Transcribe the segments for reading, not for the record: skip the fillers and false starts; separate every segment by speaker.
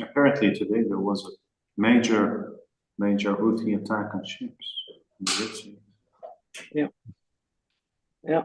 Speaker 1: Apparently today there was a major Houthi attack on ships in the Red Sea.
Speaker 2: Yeah. Yeah.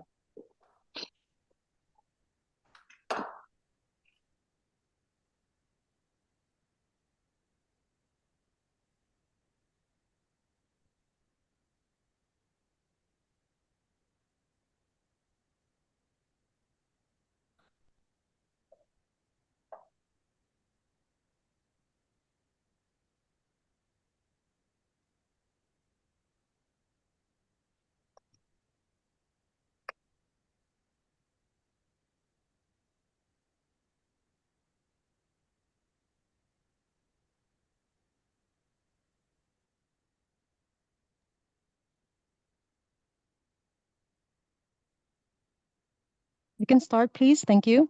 Speaker 3: You can start, please. Thank you.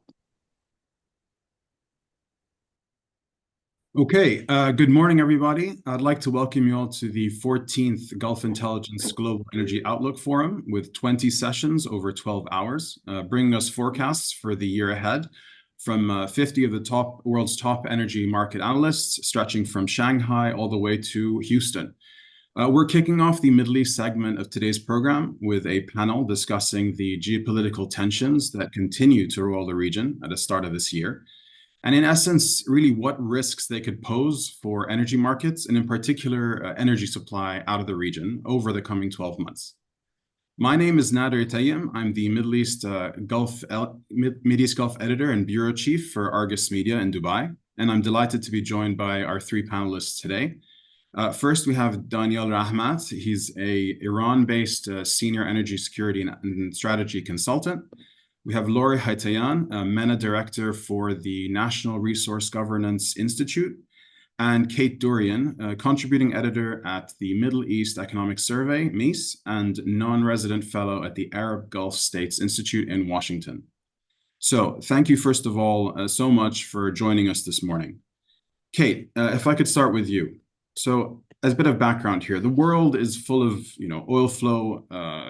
Speaker 4: Okay, good morning, everybody. I'd like to welcome you all to the 14th Gulf Intelligence Global Energy Outlook Forum with 20 sessions over 12 hours, bringing us forecasts for the year ahead from 50 of the world's top energy market analysts, stretching from Shanghai all the way to Houston. We're kicking off the Middle East segment of today's program with a panel discussing the geopolitical tensions that continue to roil the region at the start of this year. And in essence, really what risks they could pose for energy markets, and in particular, energy supply out of the region over the coming 12 months. My name is Nader Tayyim. I'm the Middle East Gulf editor and bureau chief for Argus Media in Dubai. And I'm delighted to be joined by our three panelists today. First, we have Daniel Rahmat. He's a Iran-based senior energy security and strategy consultant. We have Lori Haitayan, MENA director for the National Resource Governance Institute, and Kate Durian, contributing editor at the Middle East Economic Survey, MEES, and non-resident fellow at the Arab Gulf States Institute in Washington. So thank you, first of all, so much for joining us this morning. Kate, if I could start with you. So as a bit of background here, the world is full of oil flow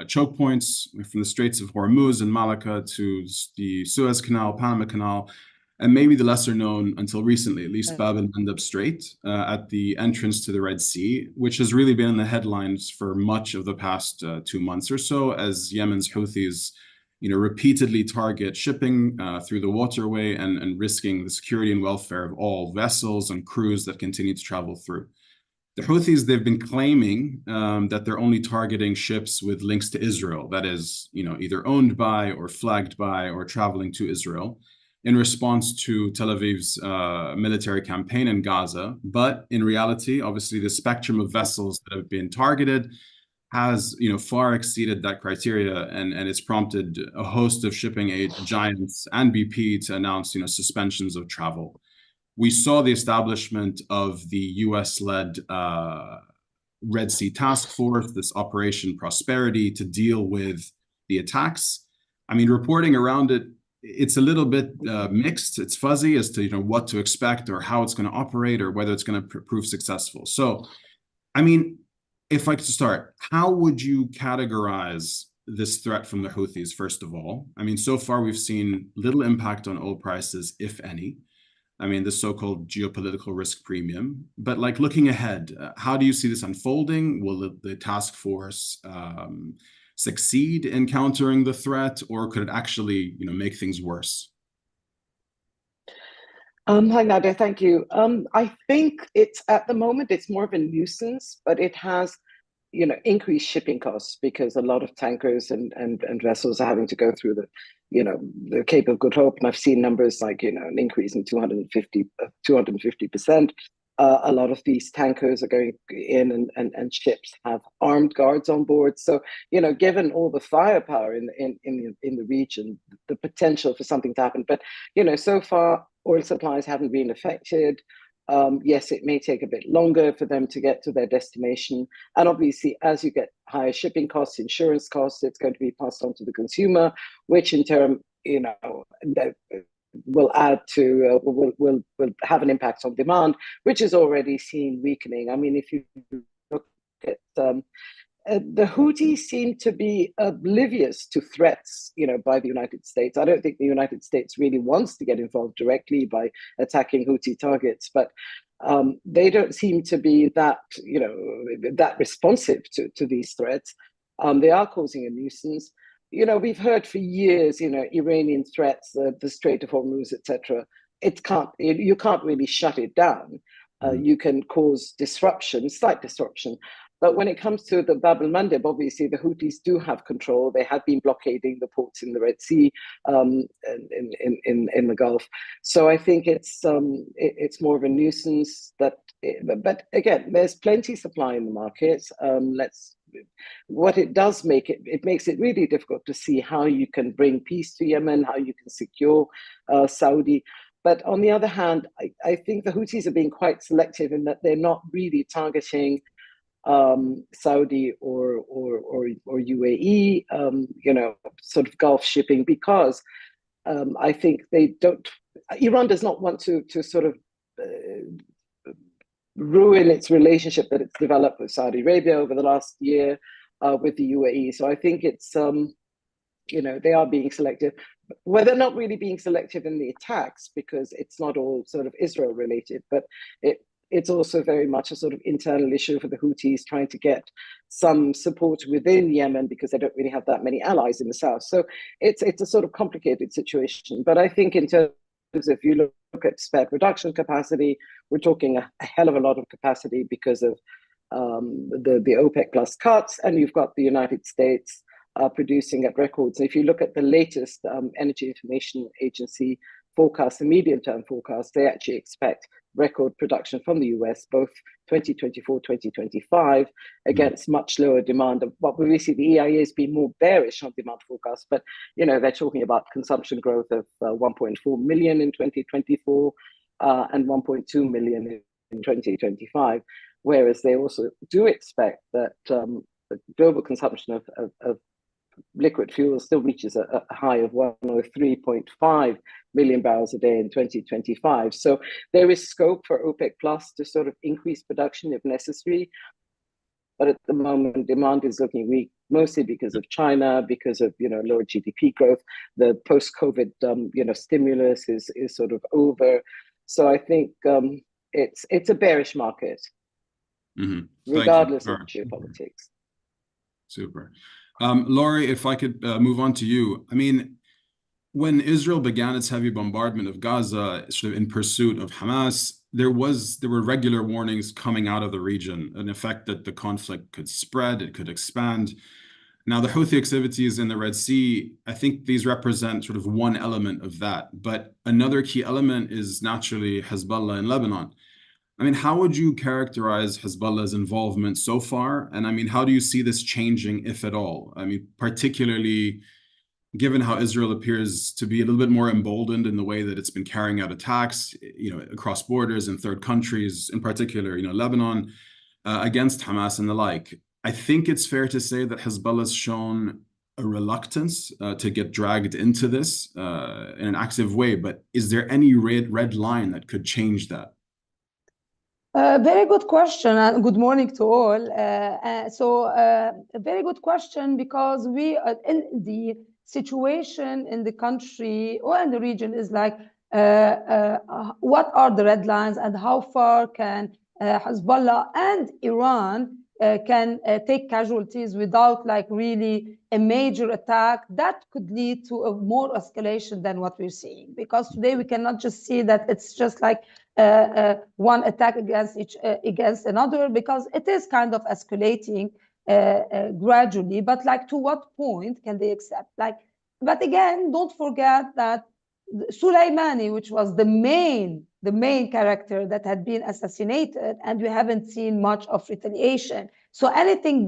Speaker 4: choke points from the Straits of Hormuz and Malacca to the Suez Canal, Panama Canal, and maybe the lesser known until recently, at least Bab el-Mandeb Strait at the entrance to the Red Sea, which has really been in the headlines for much of the past 2 months or so, as Yemen's Houthis repeatedly target shipping through the waterway and risking the security and welfare of all vessels and crews that continue to travel through. The Houthis, they've been claiming that they're only targeting ships with links to Israel, that is, either owned by or flagged by or traveling to Israel, in response to Tel Aviv's military campaign in Gaza. But in reality, obviously, the spectrum of vessels that have been targeted has far exceeded that criteria, and it's prompted a host of shipping aid giants and BP to announce suspensions of travel. We saw the establishment of the US-led Red Sea Task Force, this Operation Prosperity, to deal with the attacks. I mean, reporting around it, it's a little bit mixed. It's fuzzy as to what to expect or how it's going to operate or whether it's going to prove successful. So, I mean, if I could start, how would you categorize this threat from the Houthis, first of all? I mean, so far we've seen little impact on oil prices, if any. I mean, the so-called geopolitical risk premium. But looking ahead, how do you see this unfolding? Will the task force succeed in countering the threat, or could it actually make things worse?
Speaker 2: Hi, Nader, thank you. I think at the moment it's more of a nuisance, but it has increased shipping costs because a lot of tankers and vessels are having to go through the Cape of Good Hope. And I've seen numbers like, an increase in 250%. A lot of these tankers are going in and ships have armed guards on board. So, given all the firepower in the region, the potential for something to happen. But, so far, oil supplies haven't been affected. Yes, it may take a bit longer for them to get to their destination. And obviously, as you get higher shipping costs, insurance costs, it's going to be passed on to the consumer, which in turn, will add to, will have an impact on demand, which is already seen weakening. I mean, if you look at the Houthis seem to be oblivious to threats, by the United States. I don't think the United States really wants to get involved directly by attacking Houthi targets, but they don't seem to be that, that responsive to these threats. They are causing a nuisance. We've heard for years, Iranian threats, the Strait of Hormuz, etc. You can't really shut it down. You can cause disruption, slight disruption. But when it comes to the Bab el-Mandeb, obviously the Houthis do have control. They have been blockading the ports in the Red Sea, in the Gulf. So I think it's more of a nuisance. But again, there's plenty supply in the market. What it does it makes it really difficult to see how you can bring peace to Yemen, how you can secure Saudi. But on the other hand, I think the Houthis are being quite selective in that they're not really targeting Saudi or UAE, sort of Gulf shipping, because I think Iran does not want to sort of ruin its relationship that it's developed with Saudi Arabia over the last year with the UAE. So I think it's, they are being selective. Well, they're not really being selective in the attacks because it's not all sort of Israel related, but it's also very much a sort of internal issue for the Houthis trying to get some support within Yemen because they don't really have that many allies in the south. So it's a sort of complicated situation. But I think in terms of, if you look at spare production capacity, we're talking a hell of a lot of capacity because of the OPEC plus cuts, and you've got the United States producing at records. If you look at the latest Energy Information Agency forecast, the medium-term forecast, they actually expect record production from the US, both 2024, 2025, against much lower demand. But we see the EIA has been more bearish on demand forecasts, but they're talking about consumption growth of 1.4 million in 2024 and 1.2 million in 2025, whereas they also do expect that the global consumption of liquid fuel still reaches a high of 103.5 million barrels a day in 2025. So there is scope for OPEC Plus to sort of increase production if necessary. But at the moment, demand is looking weak, mostly because of China, because of lower GDP growth. The post-COVID stimulus is sort of over. So I think it's a bearish market, regardless of geopolitics.
Speaker 4: Super. Laurie, if I could move on to you. I mean, when Israel began its heavy bombardment of Gaza, sort of in pursuit of Hamas, there were regular warnings coming out of the region, an effect that the conflict could spread, it could expand. Now, the Houthi activities in the Red Sea, I think these represent sort of one element of that. But another key element is naturally Hezbollah in Lebanon. I mean, how would you characterize Hezbollah's involvement so far? And I mean, how do you see this changing, if at all? I mean, particularly given how Israel appears to be a little bit more emboldened in the way that it's been carrying out attacks, across borders in third countries, in particular, Lebanon, against Hamas and the like. I think it's fair to say that Hezbollah's shown a reluctance to get dragged into this in an active way. But is there any red line that could change that?
Speaker 5: Very good question, and good morning to all. A very good question, because we are in the situation in the country or in the region is like, what are the red lines and how far can Hezbollah and Iran can take casualties without really a major attack that could lead to a more escalation than what we're seeing. Because today we cannot just see that it's just like one attack against another, because it is kind of escalating gradually. But to what point can they accept? But again, don't forget that Soleimani, which was the main character that had been assassinated, and we haven't seen much of retaliation. So anything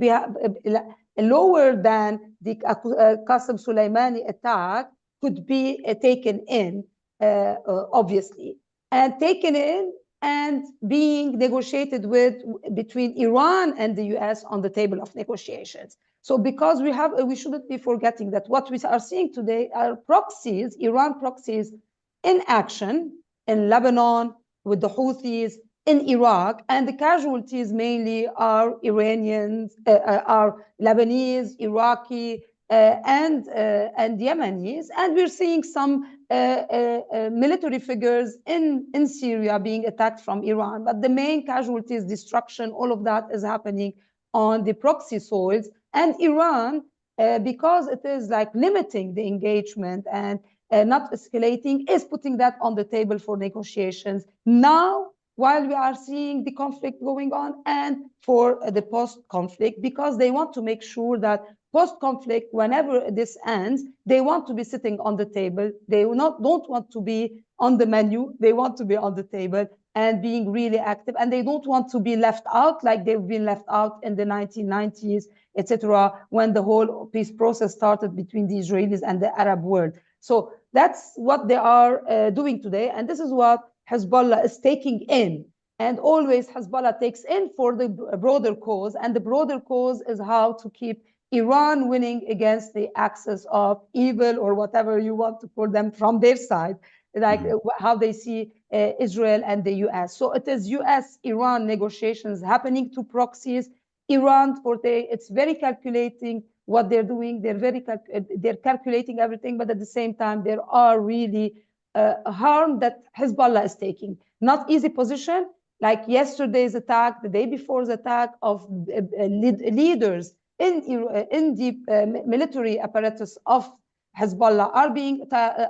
Speaker 5: lower than the Qasem Soleimani attack could be taken in, obviously, and taken in and being negotiated between Iran and the US on the table of negotiations. So because we shouldn't be forgetting that what we are seeing today are proxies, Iran proxies in action in Lebanon with the Houthis, in Iraq, and the casualties mainly are Iranians, are Lebanese, Iraqi, and Yemenis, and we're seeing some military figures in Syria being attacked from Iran. But the main casualties, destruction, all of that is happening on the proxy soils. And Iran, because it is like limiting the engagement and not escalating, is putting that on the table for negotiations now, while we are seeing the conflict going on, and for the post-conflict, because they want to make sure that post-conflict, whenever this ends, they want to be sitting on the table. They don't want to be on the menu. They want to be on the table and being really active. And they don't want to be left out like they've been left out in the 1990s, etc., when the whole peace process started between the Israelis and the Arab world. So that's what they are doing today. And this is what Hezbollah is taking in. And always Hezbollah takes in for the broader cause. And the broader cause is how to keep Iran winning against the axis of evil, or whatever you want to call them, from their side, like how they see Israel and the US. So it is US-Iran negotiations happening to proxies. Iran, it's very calculating what they're doing. They're calculating everything, but at the same time, there are really harm that Hezbollah is taking. Not easy position, like yesterday's attack, the day before's attack of leaders in the military apparatus of Hezbollah are being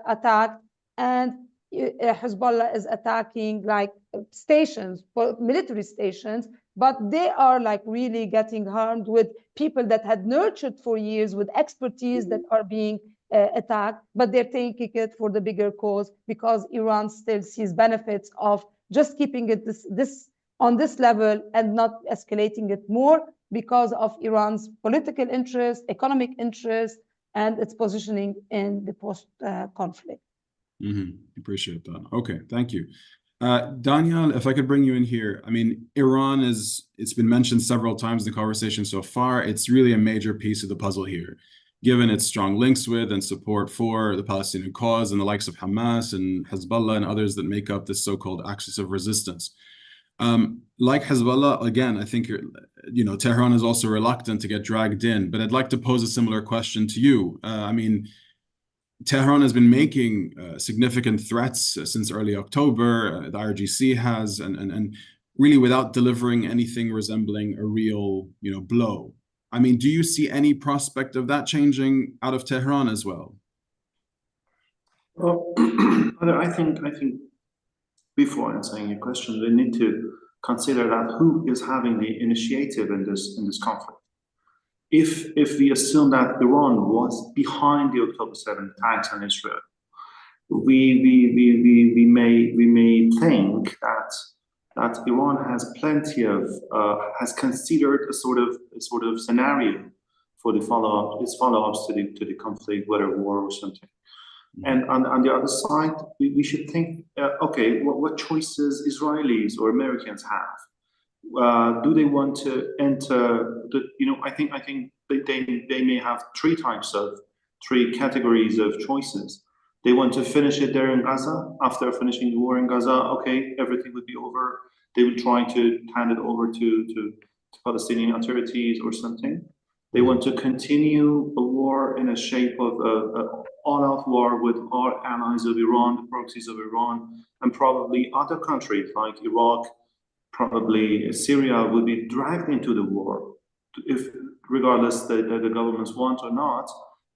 Speaker 5: attacked, and Hezbollah is attacking like stations, military stations, but they are like really getting harmed with people that had nurtured for years with expertise that are being attacked, but they're taking it for the bigger cause because Iran still sees benefits of just keeping it on this level and not escalating it more because of Iran's political interest, economic interest, and its positioning in the post-conflict.
Speaker 4: Appreciate that. Okay, thank you. Daniel, if I could bring you in here. I mean, Iran it's been mentioned several times in the conversation so far. It's really a major piece of the puzzle here, given its strong links with and support for the Palestinian cause and the likes of Hamas and Hezbollah and others that make up this so-called axis of resistance. Like Hezbollah, again, I think Tehran is also reluctant to get dragged in, but I'd like to pose a similar question to you. I mean, Tehran has been making significant threats since early October. The IRGC has, and really without delivering anything resembling a real, blow. I mean, do you see any prospect of that changing out of Tehran as well?
Speaker 1: Well, I think before answering your question, we need to consider that who is having the initiative in this conflict. If we assume that Iran was behind the October 7th attacks on Israel, we may think that Iran has plenty of has considered a sort of scenario for its follow-ups to the conflict, whether war or something. And on the other side, we should think, okay, what choices Israelis or Americans have? Do they want to enter I think they may have three categories of choices. They want to finish it there in Gaza. After finishing the war in Gaza, okay, everything would be over. They will try to hand it over to Palestinian authorities or something. They want to continue a war in a shape of all-out war with all allies of Iran, the proxies of Iran, and probably other countries like Iraq, probably Syria will be dragged into the war, regardless that the governments want or not,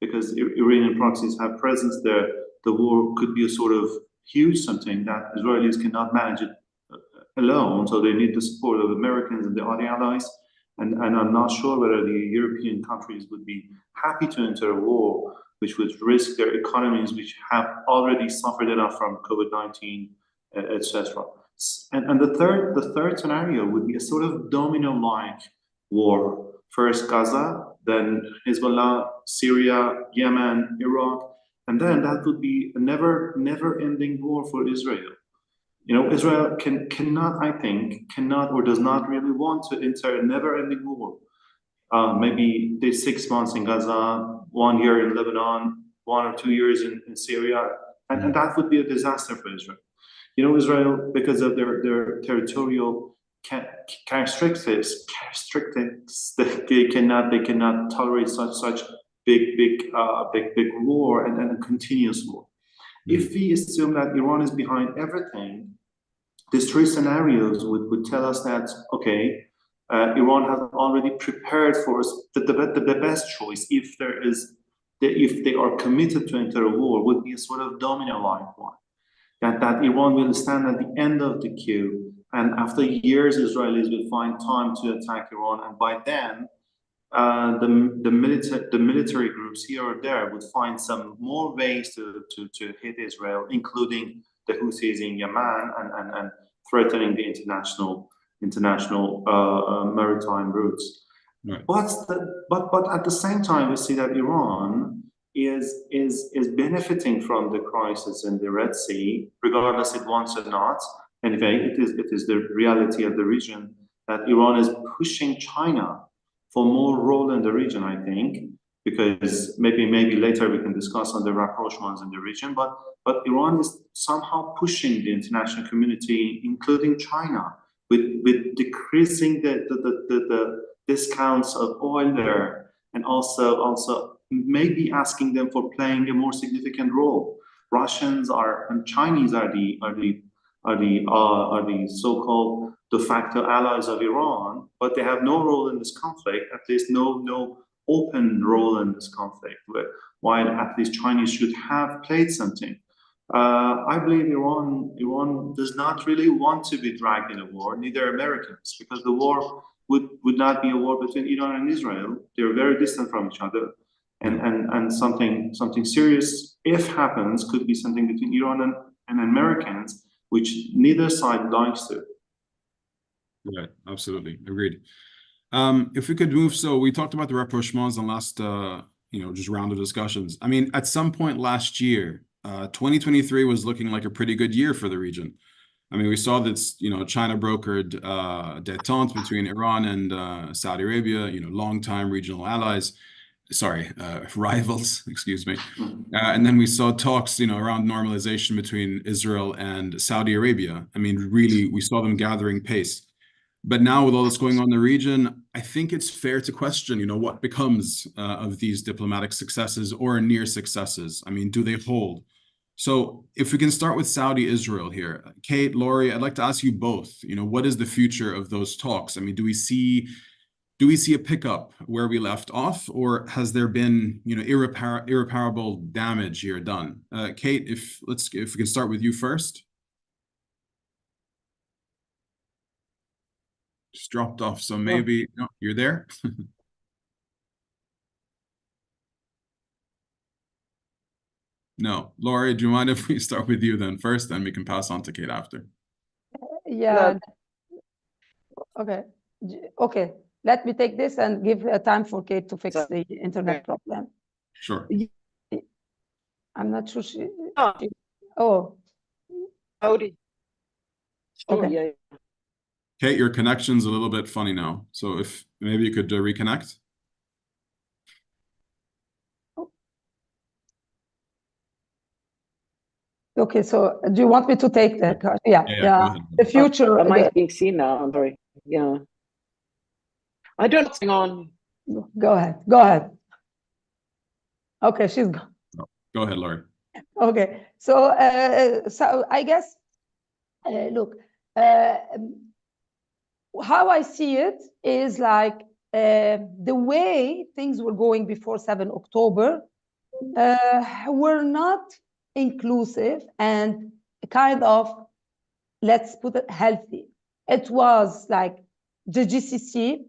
Speaker 1: because Iranian proxies have presence there. The war could be a sort of huge something that Israelis cannot manage it alone, so they need the support of Americans and the other allies. And I'm not sure whether the European countries would be happy to enter a war which would risk their economies, which have already suffered enough from COVID-19, etc. And the third scenario would be a sort of domino-like war. First Gaza, then Hezbollah, Syria, Yemen, Iraq, and then that would be a never-ending war for Israel. Israel cannot or does not really want to enter a never-ending war. Maybe the 6 months in Gaza, 1 year in Lebanon, 1 or 2 years in Syria, and that would be a disaster for Israel. You know, Israel, because of their territorial characteristics, they cannot tolerate such big war and a continuous war. If we assume that Iran is behind everything, these three scenarios would tell us that, okay, Iran has already prepared for us the best choice if they are committed to enter a war would be a sort of domino-like one. That Iran will stand at the end of the queue, and after years, Israelis will find time to attack Iran, and by then, the military groups here or there would find some more ways to hit Israel, including the Houthis in Yemen and threatening the international maritime routes.
Speaker 4: Right.
Speaker 1: But at the same time, we see that Iran is benefiting from the crisis in the Red Sea, regardless it wants or not. Anyway, it is the reality of the region that Iran is pushing China for more role in the region, I think, because maybe later we can discuss on the rapprochements in the region, but Iran is somehow pushing the international community, including China, with decreasing the discounts of oil there, and also maybe asking them for playing a more significant role. Russians and Chinese are the so-called de facto allies of Iran, but they have no role in this conflict, at least no open role in this conflict, while at least Chinese should have played something. I believe Iran does not really want to be dragged in a war, neither Americans, because the war would not be a war between Iran and Israel. They're very distant from each other. And something serious, if happens, could be something between Iran and Americans, which neither side likes to.
Speaker 4: Right, absolutely, agreed. If we could move, so we talked about the rapprochements in last, just round of discussions. I mean, at some point last year, 2023 was looking like a pretty good year for the region. I mean, we saw that, China brokered détente between Iran and Saudi Arabia, longtime regional allies. Rivals, excuse me. And then we saw talks, around normalization between Israel and Saudi Arabia. I mean, really, we saw them gathering pace. But now with all that's going on in the region, I think it's fair to question, what becomes of these diplomatic successes or near successes. I mean, do they hold? So if we can start with Saudi-Israel here, Kate, Laurie, I'd like to ask you both, what is the future of those talks? I mean, do we see a pickup where we left off, or has there been, irreparable damage here done? Kate, if we can start with you first. Just dropped off, so maybe no, you're there. No, Laurie, do you mind if we start with you then first, then we can pass on to Kate after?
Speaker 5: Yeah. Okay. Let me take this and give time for Kate to fix the internet problem.
Speaker 4: Sure.
Speaker 5: I'm not sure she.
Speaker 2: Oh.
Speaker 5: Okay.
Speaker 2: Yeah.
Speaker 4: Kate, your connection's a little bit funny now, so if maybe you could reconnect.
Speaker 5: Okay, so do you want me to take that? Yeah.
Speaker 4: Yeah.
Speaker 5: The future.
Speaker 2: Am I being seen now? I'm sorry. Yeah. I don't know what's going on.
Speaker 5: Go ahead. Okay, she's gone.
Speaker 4: Go ahead, Laurie.
Speaker 5: Okay, so I guess, look, how I see it is like the way things were going before 7 October were not inclusive and kind of, let's put it, healthy. It was like the GCC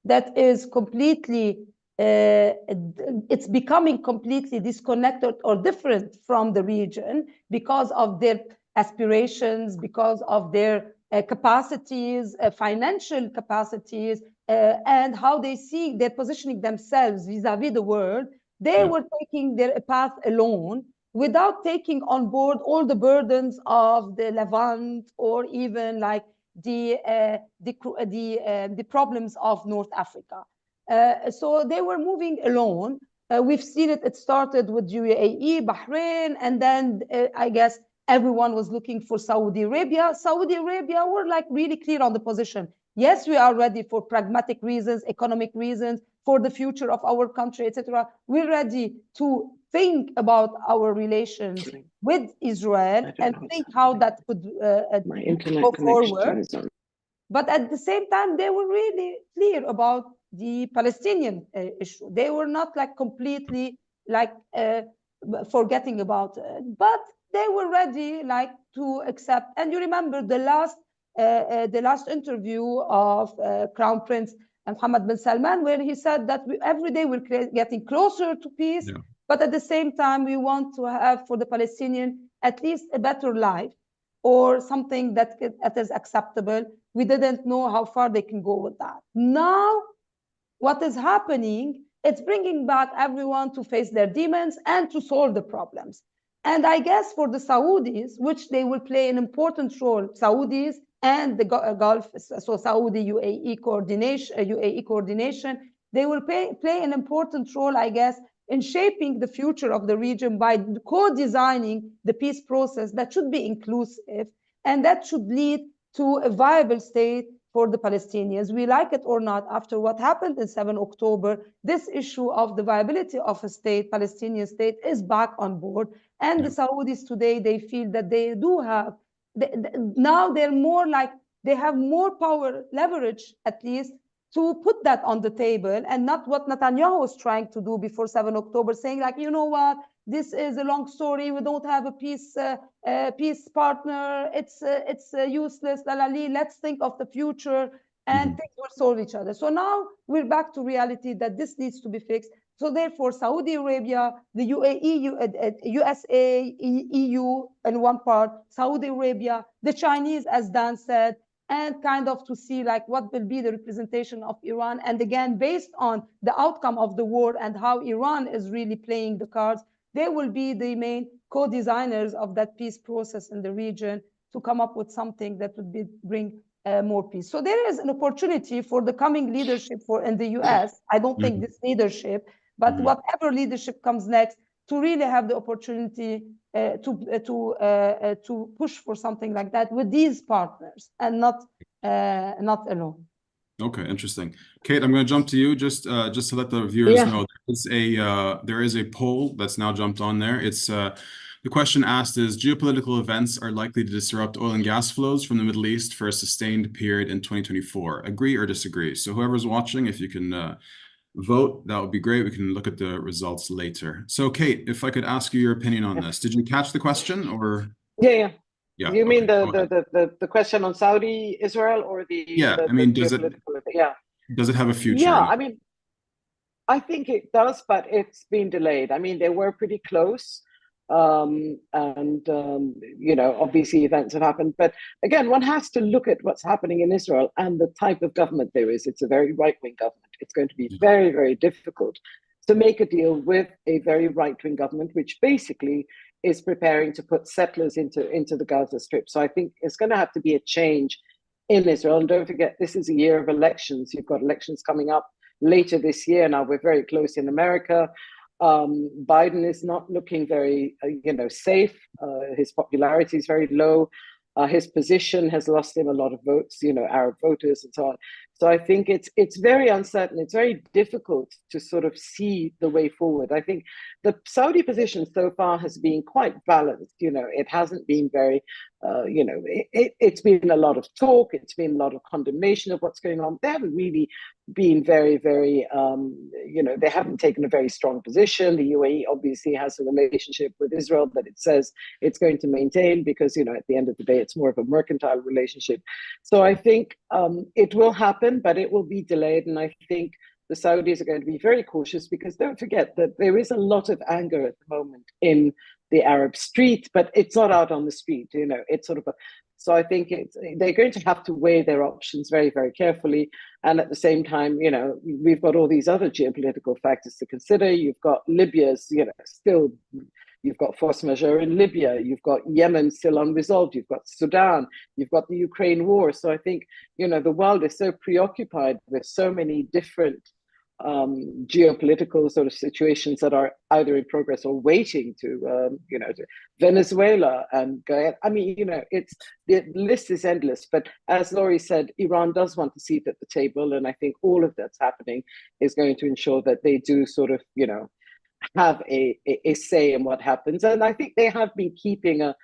Speaker 5: that is completely, it's becoming completely disconnected or different from the region because of their aspirations, because of their capacities, financial capacities, and how they see they're positioning themselves vis-a-vis the world. They were taking their path alone without taking on board all the burdens of the Levant or even like the problems of North Africa. So they were moving alone. We've seen it. It started with UAE, Bahrain, and then I guess Everyone was looking for Saudi Arabia. Saudi Arabia were like really clear on the position. Yes, we are ready for pragmatic reasons, economic reasons, for the future of our country, etc. We're ready to think about our relations with Israel and think how that could go forward. But at the same time, they were really clear about the Palestinian issue. They were not like completely like forgetting about it, but they were ready like to accept. And you remember the last interview of Crown Prince Mohammed bin Salman, where he said that every day we're getting closer to peace, but at the same time, we want to have for the Palestinian at least a better life or something that is acceptable. We didn't know how far they can go with that. Now, what is happening, it's bringing back everyone to face their demons and to solve the problems. And I guess for the Saudis, which they will play an important role, Saudis and the Gulf, so Saudi UAE coordination, they will play an important role, I guess, in shaping the future of the region by co-designing the peace process that should be inclusive and that should lead to a viable state for the Palestinians. We like it or not, after what happened in 7 October, this issue of the viability of a state, Palestinian state, is back on board. And the Saudis today, they feel that they do have, now they're more like, they have more power, leverage at least, to put that on the table, and not what Netanyahu was trying to do before 7 October, saying like, you know what, this is a long story, we don't have a peace partner, it's useless, let's think of the future, and things will solve each other. So now we're back to reality that this needs to be fixed. So therefore, Saudi Arabia, the UAE, USA, EU in one part, Saudi Arabia, the Chinese, as Dan said, and kind of to see like what will be the representation of Iran. And again, based on the outcome of the war and how Iran is really playing the cards, they will be the main co-designers of that peace process in the region to come up with something that would bring more peace. So there is an opportunity for the coming leadership in the US. I don't think this leadership, but whatever leadership comes next, to really have the opportunity to push for something like that with these partners and not alone.
Speaker 4: Okay, interesting. Kate, I'm going to jump to you just to let the viewers know. There is a poll that's now jumped on there. It's the question asked is: geopolitical events are likely to disrupt oil and gas flows from the Middle East for a sustained period in 2024. Agree or disagree? So whoever's watching, if you can vote, that would be great. We can look at the results later. So Kate, if I could ask you your opinion on this. Did you catch the question or?
Speaker 2: Yeah. You mean
Speaker 4: okay.
Speaker 2: the question on Saudi, Israel, or the
Speaker 4: I mean, does it have a future?
Speaker 2: Yeah, I mean, I think it does, but it's been delayed. I mean, they were pretty close. You know, obviously events have happened, but again, one has to look at what's happening in Israel and the type of government there is. It's a very right-wing government. It's going to be very, very difficult to make a deal with a very right-wing government, which basically is preparing to put settlers into the Gaza Strip. So I think it's going to have to be a change in Israel. And don't forget, this is a year of elections. You've got elections coming up later this year. Now we're very close in America. Biden is not looking very, safe. His popularity is very low. His position has lost him a lot of votes, Arab voters and so on. So I think it's very uncertain. It's very difficult to sort of see the way forward. I think the Saudi position so far has been quite balanced. It hasn't been very, it's been a lot of talk. It's been a lot of condemnation of what's going on. They haven't really been very, very, they haven't taken a very strong position. The UAE obviously has a relationship with Israel that it says it's going to maintain because, at the end of the day, it's more of a mercantile relationship. So I think it will happen, but it will be delayed. And I think the Saudis are going to be very cautious because don't forget that there is a lot of anger at the moment in the Arab street, but it's not out on the street, it's sort of so I think they're going to have to weigh their options very, very carefully. And at the same time, we've got all these other geopolitical factors to consider. You've got Libya's, still, you've got force majeure in Libya. You've got Yemen still unresolved. You've got Sudan. You've got the Ukraine war. So I think, the world is so preoccupied with so many different geopolitical sort of situations that are either in progress or waiting to, to Venezuela and Guyana. I mean, the list is endless. But as Laurie said, Iran does want a seat at the table, and I think all of that's happening is going to ensure that they do sort of, have a say in what happens. And I think they have been keeping a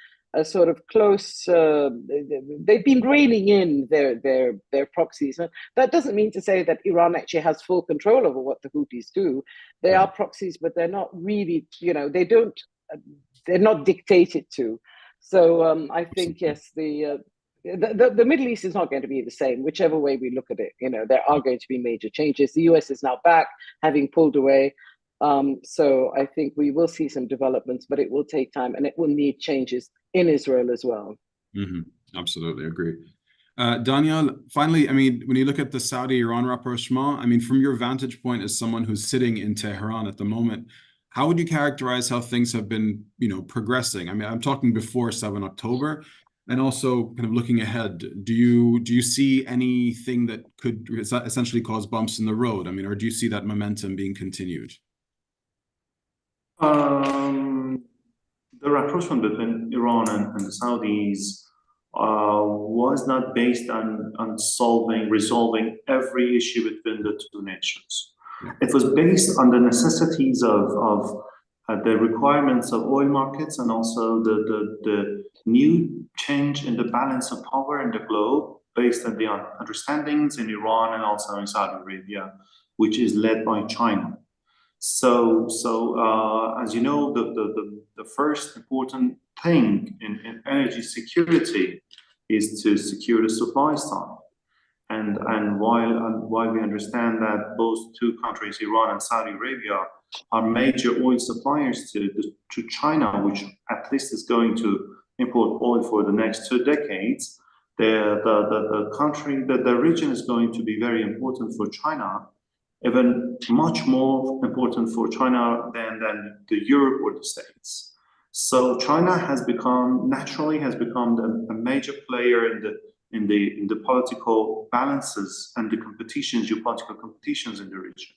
Speaker 2: sort of close, they've been reining in their proxies. And that doesn't mean to say that Iran actually has full control over what the Houthis do. They are proxies, but they're not really, they're not dictated to. So I think, yes, the Middle East is not going to be the same, whichever way we look at it. There are going to be major changes. The US is now back, having pulled away. So I think we will see some developments, but it will take time, and it will need changes in Israel as well.
Speaker 4: Absolutely agree. Daniel, finally, I mean, when you look at the Saudi-Iran rapprochement, I mean, from your vantage point as someone who's sitting in Tehran at the moment, how would you characterize how things have been, progressing? I mean, I'm talking before 7 October, and also kind of looking ahead. Do you see anything that could essentially cause bumps in the road? I mean, or do you see that momentum being continued?
Speaker 1: The rapprochement between Iran and the Saudis was not based on resolving every issue between the two nations. It was based on the necessities of the requirements of oil markets, and also the new change in the balance of power in the globe based on the understandings in Iran and also in Saudi Arabia, which is led by China. So as you know, the first important thing in energy security is to secure the supply side. And while we understand that both two countries, Iran and Saudi Arabia, are major oil suppliers to China, which at least is going to import oil for the next 2 decades, the region is going to be very important for China, even much more important for China than the Europe or the States. So China naturally has become a major player in the political balances and the geopolitical competitions in the region.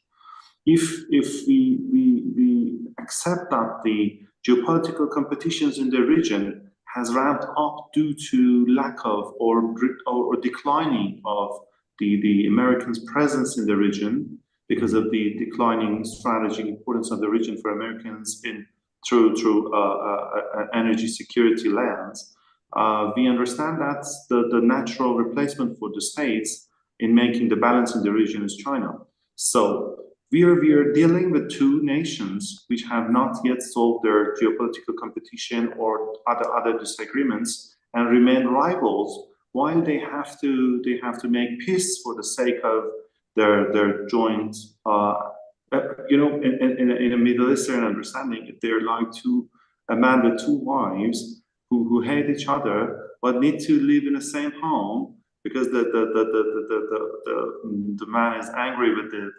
Speaker 1: If we accept that the geopolitical competitions in the region has ramped up due to lack of or declining of the Americans' presence in the region, because of the declining strategic importance of the region for Americans through energy security lens, we understand that the natural replacement for the States in making the balance in the region is China. So we are dealing with two nations which have not yet solved their geopolitical competition or other disagreements and remain rivals, while they have to make peace for the sake of their joint, in a Middle Eastern understanding, if they're like a man with 2 wives who hate each other but need to live in the same home because the man is angry with the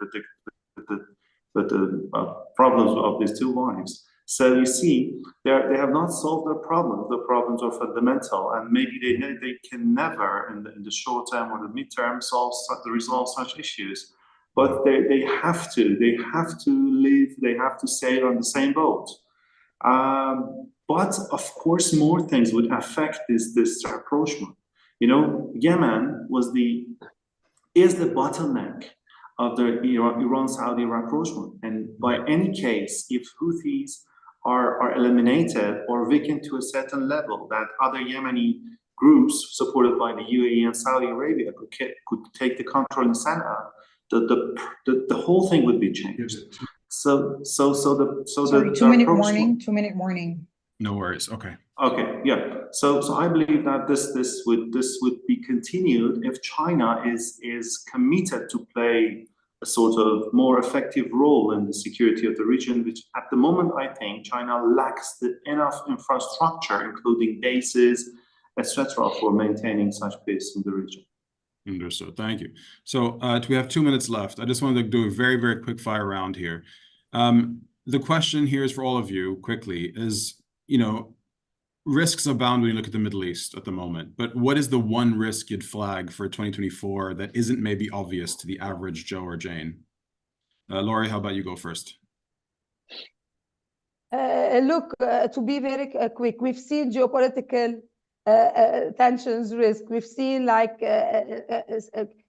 Speaker 1: problems of these 2 wives. So you see, they have not solved their problems. The problems are fundamental, and maybe they can never, in the short term or the midterm, resolve such issues. But they have to live. They have to sail on the same boat. But of course, more things would affect this rapprochement. Yemen is the bottleneck of the Iran-Saudi rapprochement, and by any case, if Houthis are eliminated or weakened to a certain level, that other Yemeni groups supported by the UAE and Saudi Arabia could take the control in Sana'a, the whole thing would be changed. So
Speaker 6: Sorry, 2-minute warning. 2-minute warning.
Speaker 4: No worries. Okay.
Speaker 1: Okay. Yeah. So I believe that this would be continued if China is committed to play a sort of more effective role in the security of the region, which at the moment I think China lacks enough infrastructure, including bases, etc., for maintaining such peace in the region.
Speaker 4: Understood. Thank you. So we have 2 minutes left. I just wanted to do a very, very quick fire round here. The question here is for all of you quickly is, risks abound when you look at the Middle East at the moment, but what is the one risk you'd flag for 2024 that isn't maybe obvious to the average Joe or Jane? Laurie, how about you go first?
Speaker 5: Look, to be very quick, we've seen geopolitical tensions, risk. We've seen like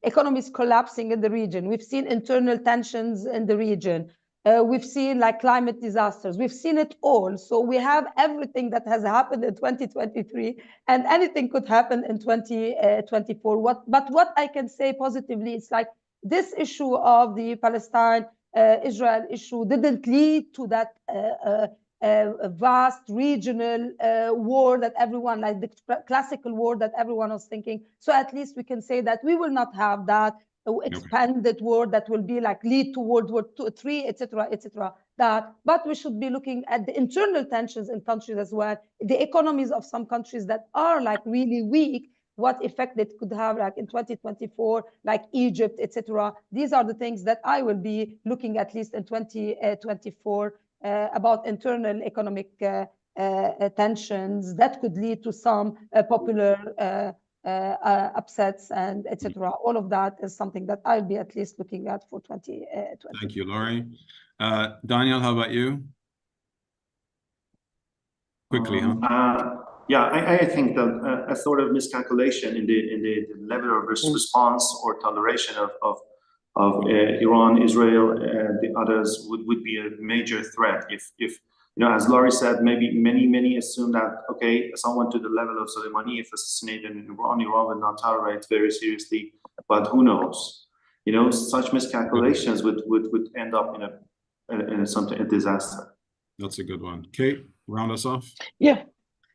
Speaker 5: economies collapsing in the region. We've seen internal tensions in the region. We've seen like climate disasters. We've seen it all. So we have everything that has happened in 2023, and anything could happen in 2024. But what I can say positively, it's like this issue of the Palestine-Israel issue didn't lead to that vast regional war that everyone, like the classical war that everyone was thinking. So at least we can say that we will not have that expanded war that will be like lead to World War III, etc., etc. But we should be looking at the internal tensions in countries as well, the economies of some countries that are like really weak, what effect it could have like in 2024, like Egypt, etc. These are the things that I will be looking at least in 2024 about internal economic tensions that could lead to some popular upsets and etc. All of that is something that I'll be at least looking at for 2020.
Speaker 4: Thank you, Laurie. Daniel, how about you? Quickly,
Speaker 1: yeah, I think that a sort of miscalculation in the level of response or toleration of Iran, Israel, and the others would be a major threat. If you know, as Laurie said, maybe many assume that, okay, someone to the level of Soleimani, if assassinated in Iran will not tolerate very seriously. But who knows? You know, such miscalculations would end up in a disaster.
Speaker 4: That's a good one. Kate, round us off.
Speaker 2: Yeah,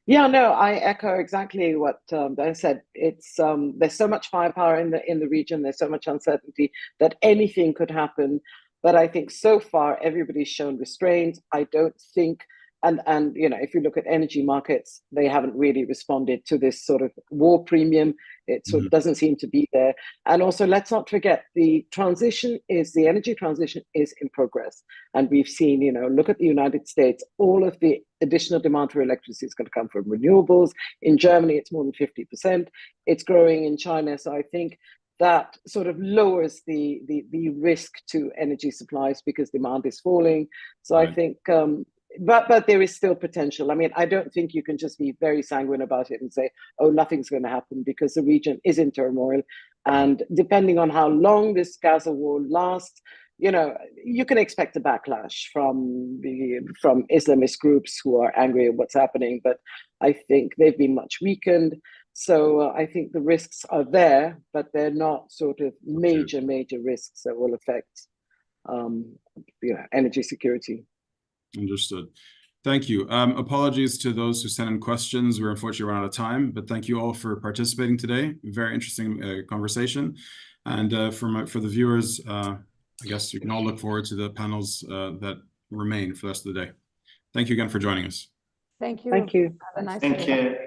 Speaker 2: no, I echo exactly what Dan said. It's there's so much firepower in the region. There's so much uncertainty that anything could happen. But I think so far everybody's shown restraint. I don't think, and you know, if you look at energy markets, they haven't really responded to this sort of war premium. It sort of doesn't seem to be there. And also, let's not forget, the energy transition is in progress. And we've seen, you know, look at the United States, all of the additional demand for electricity is going to come from renewables. In Germany, it's more than 50%. It's growing in China. So I think that sort of lowers the risk to energy supplies because demand is falling. So right. I think, but there is still potential. I mean, I don't think you can just be very sanguine about it and say, oh, nothing's going to happen, because the region is in turmoil. And depending on how long this Gaza war lasts, you know, you can expect a backlash from Islamist groups who are angry at what's happening. But I think they've been much weakened. So I think the risks are there, but they're not sort of major risks that will affect energy security.
Speaker 4: Understood. Thank you. Apologies to those who sent in questions. We're unfortunately run out of time, but thank you all for participating today. Very interesting conversation. And for the viewers, I guess you can all look forward to the panels that remain for the rest of the day. Thank you again for joining us.
Speaker 5: Thank you.
Speaker 2: Thank you.
Speaker 5: Have a nice
Speaker 1: day. Thank you.